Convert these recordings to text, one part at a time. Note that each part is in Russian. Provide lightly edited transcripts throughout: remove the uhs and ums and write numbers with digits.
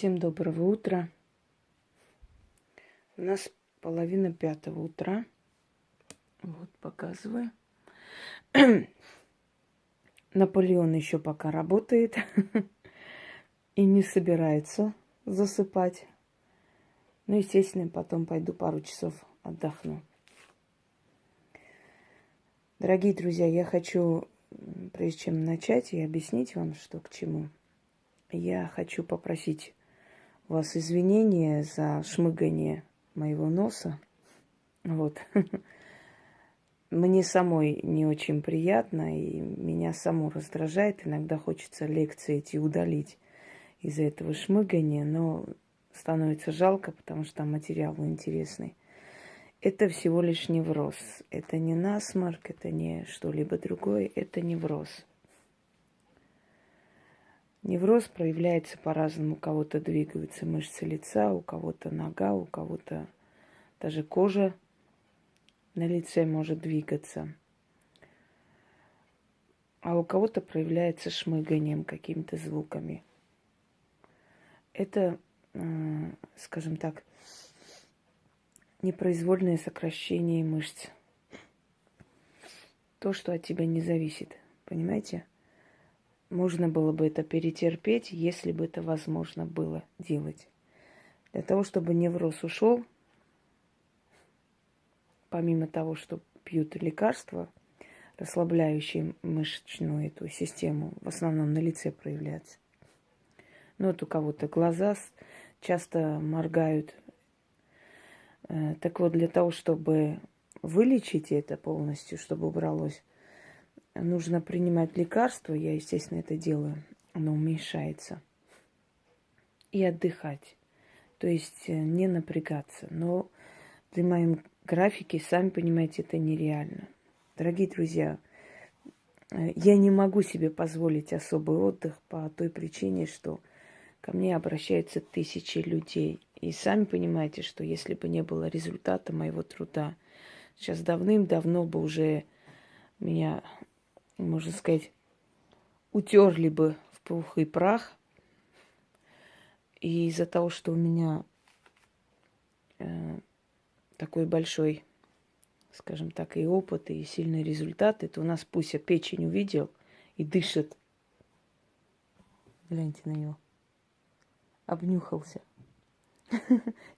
Всем доброго утра. У нас 4:30 утра. Вот, показываю. Наполеон еще пока работает и не собирается засыпать. Ну, естественно, потом пойду пару часов отдохну. Дорогие друзья, я хочу, прежде чем начать и объяснить вам, что к чему, я хочу попросить у вас извинения за шмыгание моего носа. Вот. Мне самой не очень приятно, и меня саму раздражает. Иногда хочется лекции эти удалить из-за этого шмыгания, но становится жалко, потому что там материал интересный. Это всего лишь невроз. Это не насморк, это не что-либо другое, это невроз. Невроз проявляется по-разному. У кого-то двигаются мышцы лица, у кого-то нога, у кого-то даже кожа на лице может двигаться. А у кого-то проявляется шмыганием, какими-то звуками. Это, скажем так, непроизвольное сокращение мышц. То, что от тебя не зависит. Понимаете? Можно было бы это перетерпеть, если бы это возможно было делать. Для того, чтобы невроз ушел, помимо того, что пьют лекарства, расслабляющие мышечную эту систему, в основном на лице проявляются. Ну, вот у кого-то глаза часто моргают. Так вот, для того, чтобы вылечить это полностью, чтобы убралось, нужно принимать лекарства. Я, естественно, это делаю. Оно уменьшается. И отдыхать. То есть не напрягаться. Но при моем графике, сами понимаете, это нереально. Дорогие друзья, я не могу себе позволить особый отдых по той причине, что ко мне обращаются тысячи людей. И сами понимаете, что если бы не было результата моего труда, сейчас давным-давно бы уже меня, можно сказать, утерли бы в пух и прах. И из-за того, что у меня такой большой, скажем так, и опыт, и сильный результат, это у нас Пуся печень увидел и дышит. Гляньте на него. Обнюхался.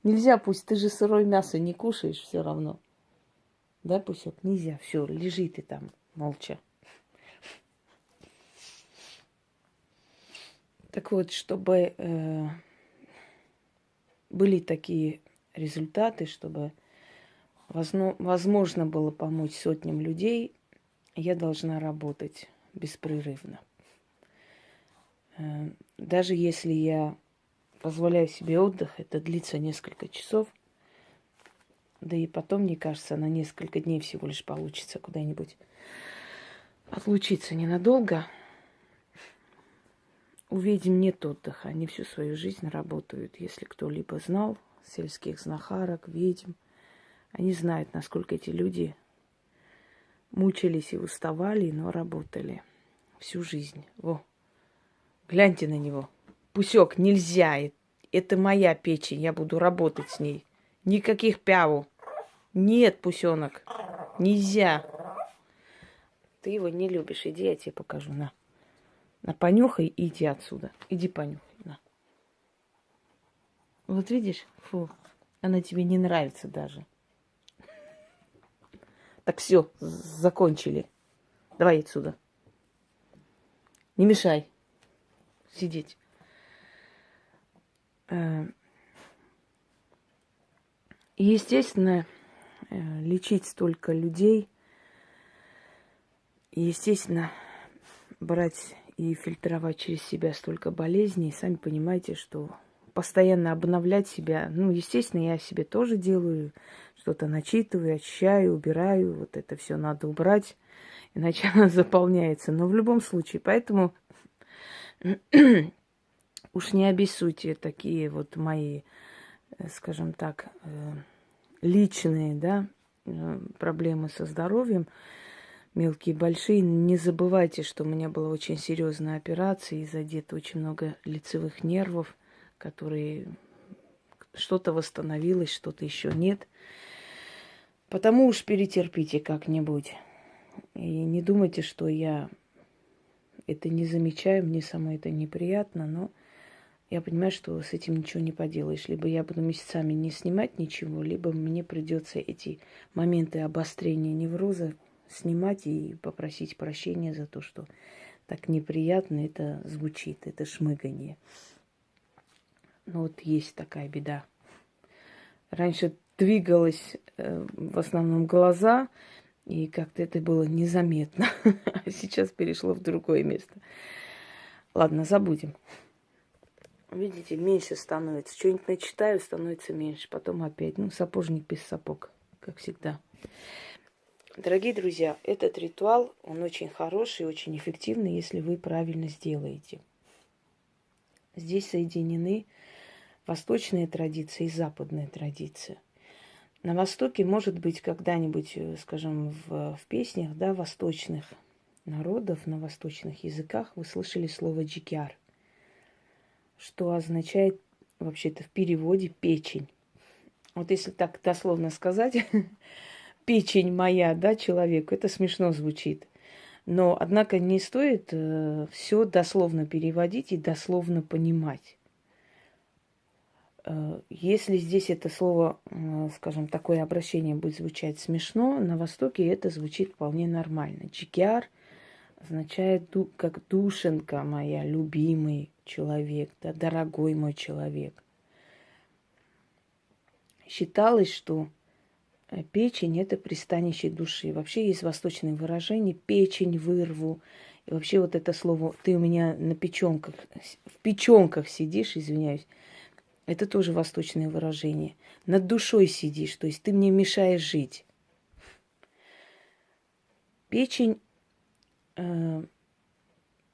Нельзя, Пусть, ты же сырое мясо не кушаешь все равно. Да, Пусек? Нельзя. Все, лежи ты там молча. Так вот, чтобы были такие результаты, чтобы возможно было помочь сотням людей, я должна работать беспрерывно. Даже если я позволяю себе отдых, это длится несколько часов, да и потом, мне кажется, на несколько дней всего лишь получится куда-нибудь отлучиться ненадолго. У ведьм нет отдыха, они всю свою жизнь работают. Если кто-либо знал сельских знахарок, ведьм, они знают, насколько эти люди мучились и уставали, но работали всю жизнь. Во, гляньте на него. Пусек, нельзя. Это моя печень, я буду работать с ней. Никаких пяву. Нет, Пусенок, нельзя. Ты его не любишь. Иди, я тебе покажу. На, понюхай и иди отсюда. Иди понюхай. На. Вот видишь? Фу, она тебе не нравится даже. Так, все, закончили. Давай отсюда. Не мешай сидеть. Естественно, лечить столько людей, и, естественно, брать и фильтровать через себя столько болезней, сами понимаете, что постоянно обновлять себя, ну, естественно, я себе тоже делаю, что-то начитываю, очищаю, убираю, вот это все надо убрать, иначе она заполняется. Но в любом случае, поэтому уж не обессудьте такие вот мои, скажем так, личные, да, проблемы со здоровьем, мелкие, большие. Не забывайте, что у меня была очень серьезная операция и задето очень много лицевых нервов, которые что-то восстановилось, что-то еще нет. Потому уж перетерпите как-нибудь. И не думайте, что я это не замечаю, мне самой это неприятно, но я понимаю, что с этим ничего не поделаешь. Либо я буду месяцами не снимать ничего, либо мне придется эти моменты обострения невроза снимать и попросить прощения за то, что так неприятно это звучит, это шмыганье. Ну вот есть такая беда. Раньше двигалась в основном глаза, и как-то это было незаметно. А сейчас перешло в другое место. Ладно, забудем. Видите, меньше становится. Что-нибудь начитаю, становится меньше. Потом опять. Сапожник без сапог, как всегда. Дорогие друзья, этот ритуал, он очень хороший, очень эффективный, если вы правильно сделаете. Здесь соединены восточные традиции и западные традиции. На Востоке, может быть, когда-нибудь, скажем, в песнях, да, восточных народов, на восточных языках вы слышали слово «джикяр», что означает вообще-то в переводе «печень». Вот если так дословно сказать, печень моя, да, человеку, это смешно звучит. Но, однако, не стоит все дословно переводить и дословно понимать. Если здесь это слово, скажем, такое обращение будет звучать смешно, на Востоке это звучит вполне нормально. Джикяр означает как душенька моя, любимый человек, да, дорогой мой человек. Считалось, что печень – это пристанище души. Вообще есть восточное выражение «печень вырву». И вообще вот это слово «ты у меня в печенках сидишь», извиняюсь, это тоже восточное выражение. Над душой сидишь, то есть ты мне мешаешь жить. Печень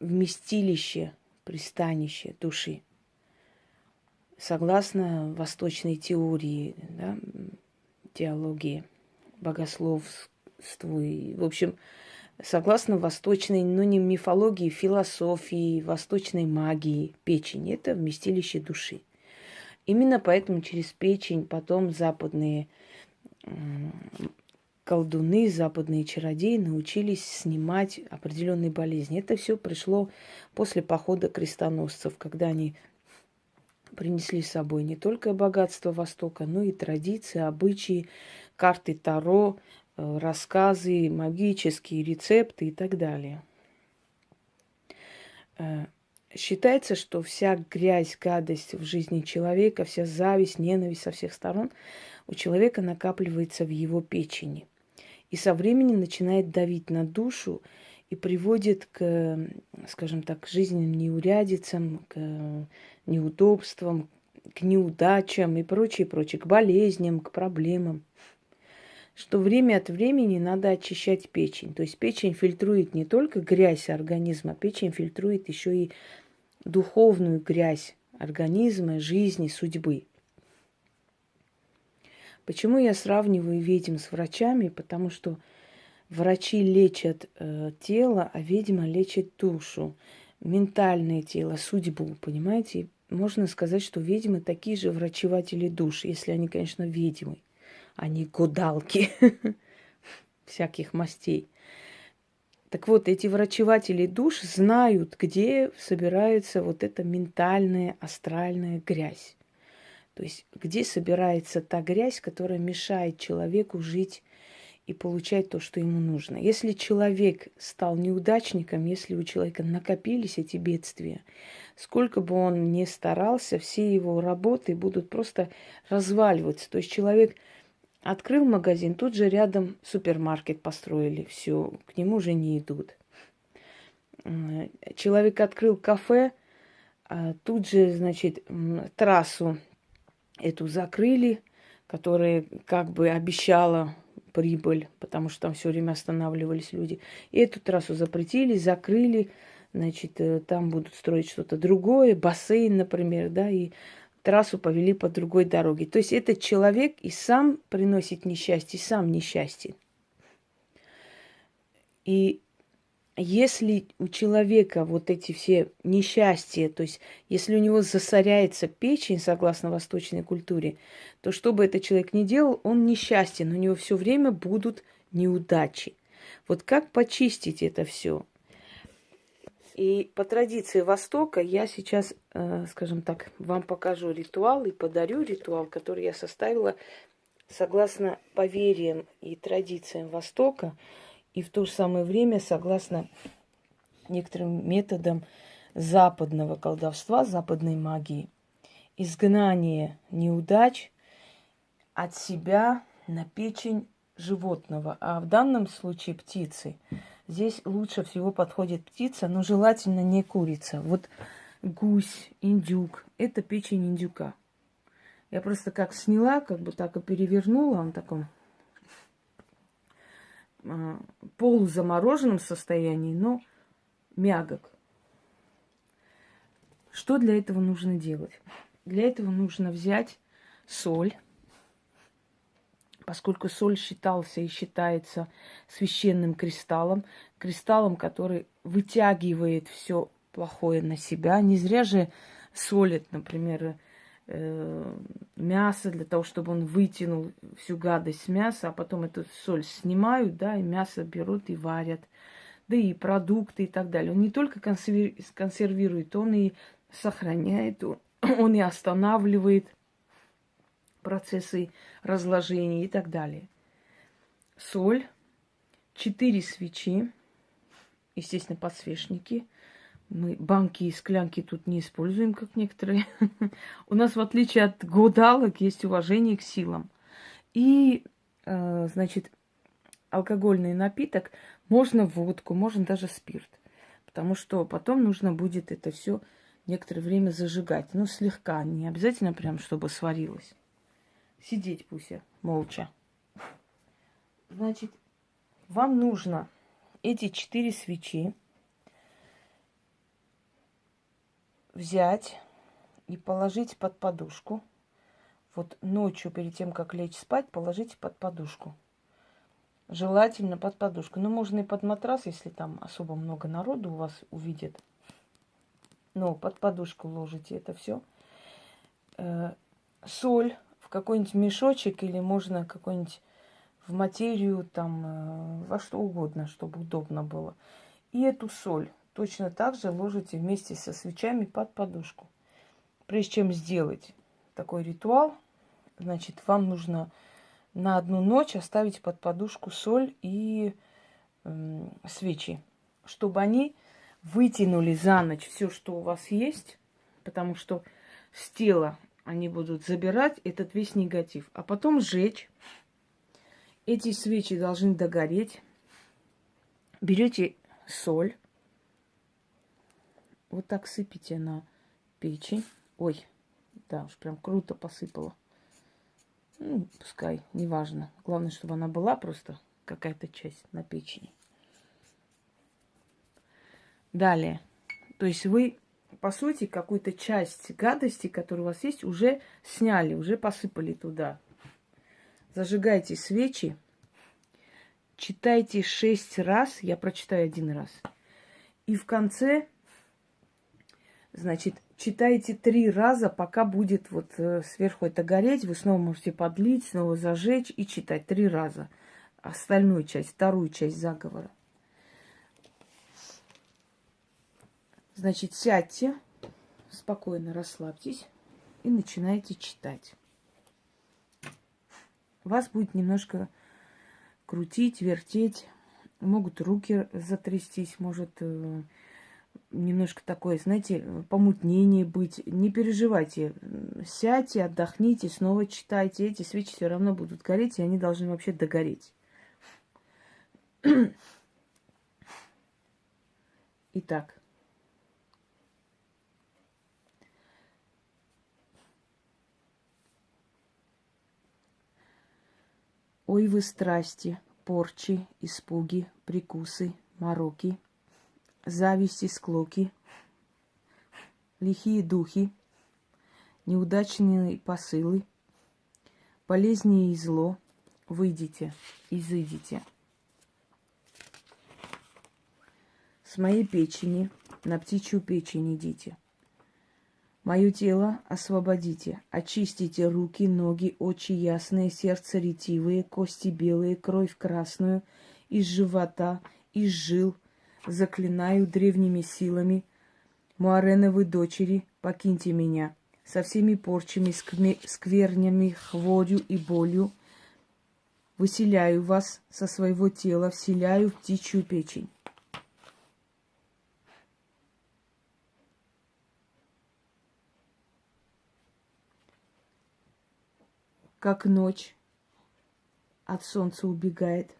вместилище, пристанище души. Согласно восточной теории, да, теологии, богословству. И, в общем, согласно восточной, не мифологии, философии, восточной магии, печень – это вместилище души. Именно поэтому через печень потом западные колдуны, западные чародеи научились снимать определенные болезни. Это все пришло после похода крестоносцев, когда они принесли с собой не только богатство Востока, но и традиции, обычаи, карты Таро, рассказы, магические рецепты и так далее. Считается, что вся грязь, гадость в жизни человека, вся зависть, ненависть со всех сторон у человека накапливается в его печени. И со временем начинает давить на душу и приводит к, скажем так, жизненным неурядицам, к неудобствам, к неудачам и прочее, к болезням, к проблемам. Что время от времени надо очищать печень. То есть печень фильтрует не только грязь организма, печень фильтрует еще и духовную грязь организма, жизни, судьбы. Почему я сравниваю ведьм с врачами? Потому что врачи лечат тело, а ведьма лечит душу, ментальное тело, судьбу, понимаете? Можно сказать, что ведьмы такие же врачеватели душ, если они, конечно, ведьмы, а не гадалки всяких мастей. Так вот, эти врачеватели душ знают, где собирается вот эта ментальная, астральная грязь. То есть, где собирается та грязь, которая мешает человеку жить и получать то, что ему нужно. Если человек стал неудачником, если у человека накопились эти бедствия, сколько бы он ни старался, все его работы будут просто разваливаться. То есть человек открыл магазин, тут же рядом супермаркет построили, все, к нему уже не идут. Человек открыл кафе, тут же, значит, трассу эту закрыли, которая как бы обещала прибыль, потому что там все время останавливались люди. И эту трассу запретили, закрыли, значит, там будут строить что-то другое, бассейн, например, да, и трассу повели по другой дороге. То есть этот человек и сам приносит несчастье, и сам несчастье. И если у человека вот эти все несчастья, то есть если у него засоряется печень, согласно восточной культуре, то что бы этот человек ни делал, он несчастен, у него все время будут неудачи. Вот как почистить это все? И по традиции Востока я сейчас, скажем так, вам покажу ритуал и подарю ритуал, который я составила согласно поверьям и традициям Востока, и в то же самое время согласно некоторым методам западного колдовства, западной магии. Изгнание неудач от себя на печень животного, а в данном случае птицы. Здесь лучше всего подходит птица, но желательно не курица. Вот гусь, индюк – это печень индюка. Я просто как сняла, как бы так и перевернула, он в таком полузамороженном состоянии, но мягок. Что для этого нужно делать? Для этого нужно взять соль, поскольку соль считался и считается священным кристаллом, кристаллом, который вытягивает все плохое на себя. Не зря же солят, например, мясо для того, чтобы он вытянул всю гадость с мяса, а потом эту соль снимают, да, и мясо берут и варят, да и продукты и так далее. Он не только консервирует, он и сохраняет, он и останавливает процессы разложения и так далее. Соль, 4 свечи, естественно, подсвечники. Мы банки и склянки тут не используем, как некоторые. У нас, в отличие от гадалок, есть уважение к силам. И, значит, алкогольный напиток, можно водку, можно даже спирт. Потому что потом нужно будет это все некоторое время зажигать. Ну, слегка, не обязательно прям, чтобы сварилось. Сидеть пусть молча. Значит, вам нужно эти 4 свечи взять и положить под подушку. Вот ночью, перед тем, как лечь спать, положите под подушку. Желательно под подушку. Ну, можно и под матрас, если там особо много народу у вас увидит. Но под подушку ложите это все. Соль в какой-нибудь мешочек или можно какой-нибудь в материю, там, во что угодно, чтобы удобно было. И эту соль точно так же ложите вместе со свечами под подушку. Прежде чем сделать такой ритуал, значит, вам нужно на одну ночь оставить под подушку соль и свечи, чтобы они вытянули за ночь все, что у вас есть, потому что с тела они будут забирать этот весь негатив, а потом сжечь. Эти свечи должны догореть. Берете соль, вот так сыпите на печень. Ой, да, уж прям круто посыпала. Ну, пускай, неважно. Главное, чтобы она была просто какая-то часть на печени. Далее. То есть вы, по сути, какую-то часть гадости, которая у вас есть, уже сняли, уже посыпали туда. Зажигайте свечи. Читайте 6 раз. Я прочитаю 1 раз. И в конце, значит, читайте 3 раза, пока будет вот сверху это гореть. Вы снова можете подлить, снова зажечь и читать 3 раза. Остальную часть, вторую часть заговора. Значит, сядьте, спокойно расслабьтесь и начинайте читать. Вас будет немножко крутить, вертеть. Могут руки затрястись, может немножко такое, знаете, помутнение быть. Не переживайте. Сядьте, отдохните, снова читайте. Эти свечи все равно будут гореть, и они должны вообще догореть. Итак. Ой вы страсти, порчи, испуги, прикусы, мороки, зависти, склоки, лихие духи, неудачные посылы, болезни и зло, выйдите, изыдите. С моей печени на птичью печень идите. Мое тело освободите, очистите руки, ноги, очи ясные, сердце ретивые, кости белые, кровь красную, из живота, из жил, заклинаю древними силами, Муареновы дочери, покиньте меня со всеми порчами, сквернями, хворью и болью. Выселяю вас со своего тела, вселяю в птичью печень. Как ночь от солнца убегает,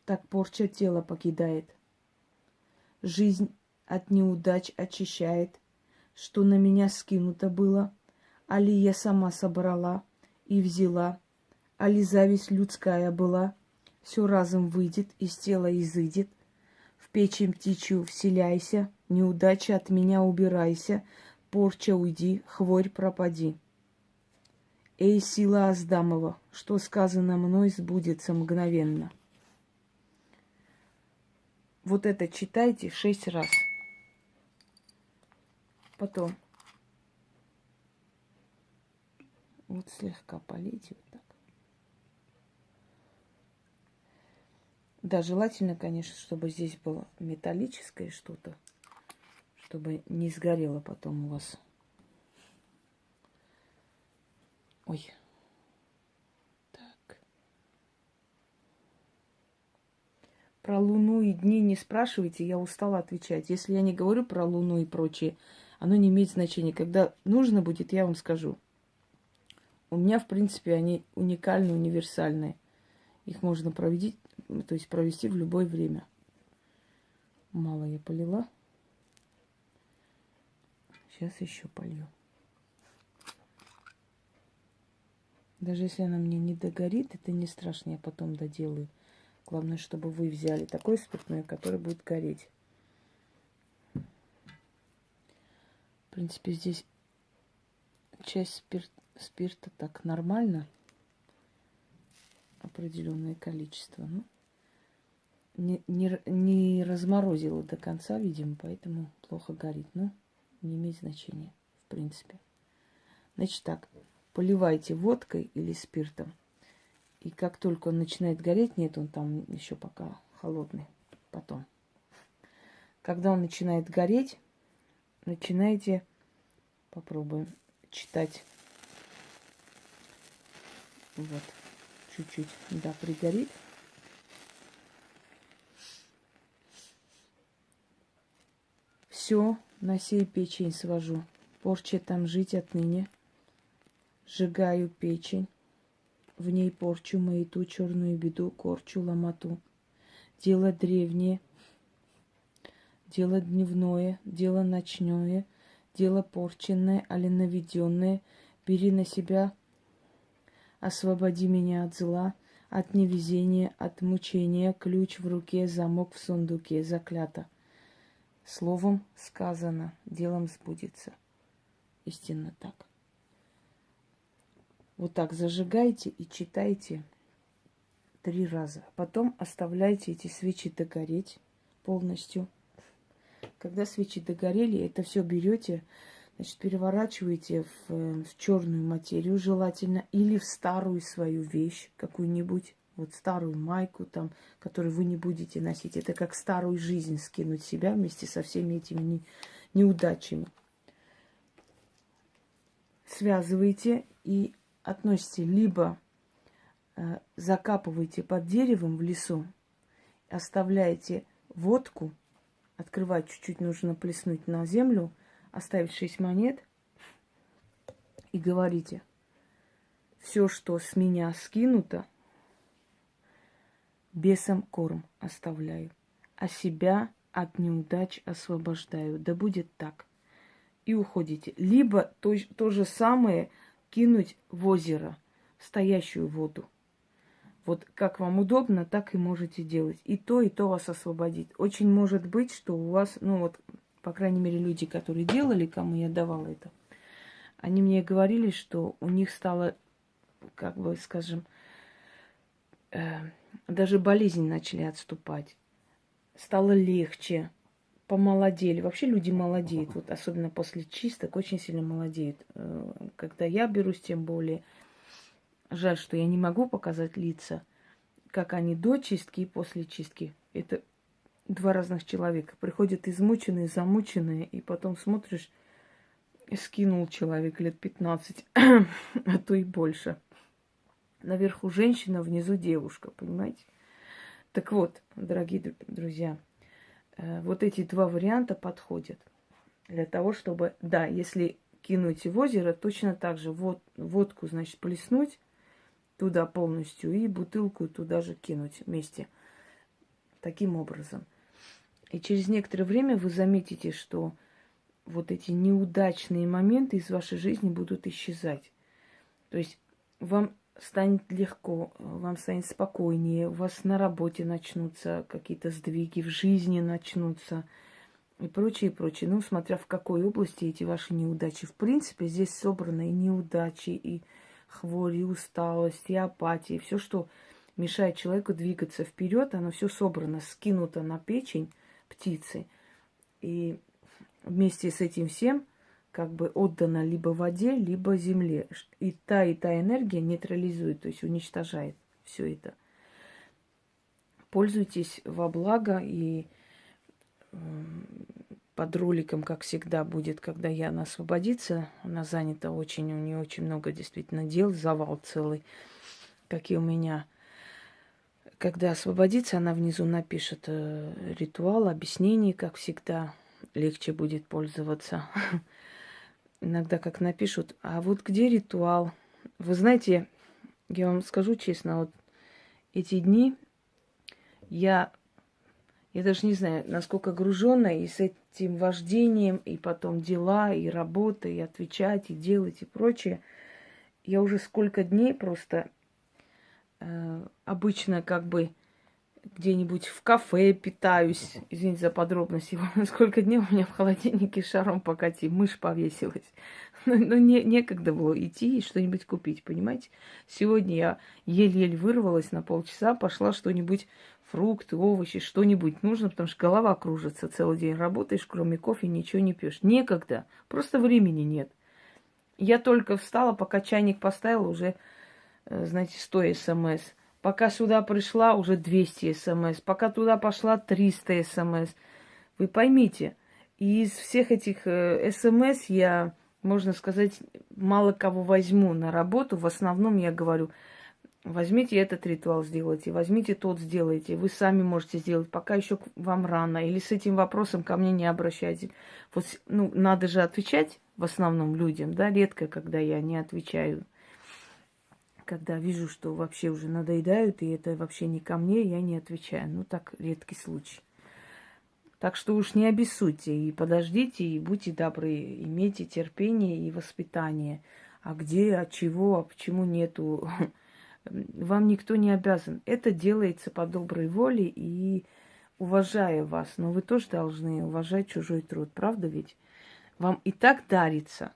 так порча тела покидает. Жизнь от неудач очищает, что на меня скинуто было, али я сама собрала и взяла, али зависть людская была, все разом выйдет, из тела изыдет. В печень птичью вселяйся, неудача от меня убирайся, порча уйди, хворь пропади. Эй, сила Аздамова, что сказано мной, сбудется мгновенно. Вот это читайте 6 раз. Потом вот слегка полейте вот так. Да, желательно, конечно, чтобы здесь было металлическое что-то, чтобы не сгорело потом у вас. Ой. Так. Про Луну и дни не спрашивайте, я устала отвечать. Если я не говорю про Луну и прочее, оно не имеет значения. Когда нужно будет, я вам скажу. У меня, в принципе, они уникальны, универсальные. Их можно провести в любое время. Мало я полила. Сейчас еще полью. Даже если она мне не догорит, это не страшно, я потом доделаю. Главное, чтобы вы взяли такое спиртное, которое будет гореть. В принципе, здесь часть спирта так нормально. Определенное количество. Ну, не разморозила до конца, видимо, поэтому плохо горит. Но не имеет значения, в принципе. Значит так, поливайте водкой или спиртом. И как только он начинает гореть, нет, он там еще пока холодный, потом. Когда он начинает гореть, начинайте, попробуем, читать. Вот, чуть-чуть, да, пригорит. Все на сей печень свожу. Порча там жить отныне. Сжигаю печень. В ней порчу маяту, черную беду, корчу ломоту. Дело древнее, дело дневное, дело ночное, дело порченное, али наведенное. Бери на себя, освободи меня от зла, от невезения, от мучения. Ключ в руке, замок в сундуке, заклято. Словом сказано, делом сбудется. Истинно так. Вот так зажигайте и читайте 3 раза. Потом оставляйте эти свечи догореть полностью. Когда свечи догорели, это все берете, значит, переворачиваете в черную материю желательно или в старую свою вещь какую-нибудь, вот старую майку там, которую вы не будете носить. Это как старую жизнь скинуть себя вместе со всеми этими неудачами. Связываете и относите, либо закапываете под деревом в лесу, оставляете водку, открывать чуть-чуть нужно плеснуть на землю, оставить 6 монет и говорите: все, что с меня скинуто, бесам корм оставляю, а себя от неудач освобождаю. Да будет так. И уходите. Либо то же самое кинуть в озеро, в стоящую воду. Вот как вам удобно, так и можете делать. И то вас освободит. Очень может быть, что у вас, ну вот, по крайней мере, люди, которые делали, кому я давала это, они мне говорили, что у них стало, как бы, скажем, даже болезни начали отступать. стало легче, помолодели. Вообще люди молодеют, вот особенно после чисток очень сильно молодеют. Когда я берусь, тем более. Жаль, что я не могу показать лица, как они до чистки и после чистки. Это два разных человека. Приходят измученные, замученные, и потом смотришь, скинул человек лет 15, а то и больше. Наверху женщина, внизу девушка, понимаете? Так вот, дорогие друзья, вот эти два варианта подходят для того, чтобы, да, если кинуть в озеро, точно так же водку, значит, плеснуть туда полностью и бутылку туда же кинуть вместе. Таким образом. И через некоторое время вы заметите, что вот эти неудачные моменты из вашей жизни будут исчезать. То есть вам станет легко, вам станет спокойнее, у вас на работе начнутся какие-то сдвиги, в жизни начнутся и прочее, и прочее. Ну, смотря в какой области эти ваши неудачи. В принципе, здесь собраны и неудачи, и хворь, и усталость, и апатия, и все, что мешает человеку двигаться вперед, оно все собрано, скинуто на печень птицы. И вместе с этим всем как бы отдано либо воде, либо земле. И та энергия нейтрализует, то есть уничтожает все это. Пользуйтесь во благо, и под роликом, как всегда, будет, когда Яна освободится. Она занята очень, у нее очень много действительно дел, завал целый, как и у меня. Когда освободится, она внизу напишет ритуал, объяснение, как всегда. Легче будет пользоваться. Иногда как напишут, а вот где ритуал? Вы знаете, я вам скажу честно, вот эти дни я даже не знаю, насколько груженная и с этим вождением, и потом дела, и работа, и отвечать, и делать, и прочее. Я уже сколько дней просто обычно как бы где-нибудь в кафе питаюсь, извините за подробности, сколько дней у меня в холодильнике шаром покати, мышь повесилась. Но некогда было идти и что-нибудь купить, понимаете? Сегодня я еле-еле вырвалась на полчаса, пошла что-нибудь, фрукты, овощи, что-нибудь нужно, потому что голова кружится, целый день работаешь, кроме кофе ничего не пьешь. Некогда, просто времени нет. Я только встала, пока чайник поставила, уже, знаете, 100 смс. Пока сюда пришла, уже 200 смс. Пока туда пошла, 300 смс. Вы поймите, из всех этих смс я, можно сказать, мало кого возьму на работу. В основном я говорю, возьмите этот ритуал, сделайте, возьмите тот, сделайте. Вы сами можете сделать, пока еще вам рано. Или с этим вопросом ко мне не обращайтесь. Вот, ну, надо же отвечать в основном людям, да, редко, когда я не отвечаю. Когда вижу, что вообще уже надоедают, и это вообще не ко мне, я не отвечаю. Ну, так, редкий случай. Так что уж не обессудьте и подождите, и будьте добры, имейте терпение и воспитание. А где, от чего, а почему нету, вам никто не обязан. Это делается по доброй воле и уважая вас. Но вы тоже должны уважать чужой труд, правда ведь? Вам и так дарится.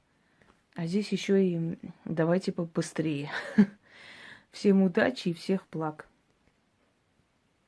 А здесь еще и давайте побыстрее. Всем удачи и всех благ.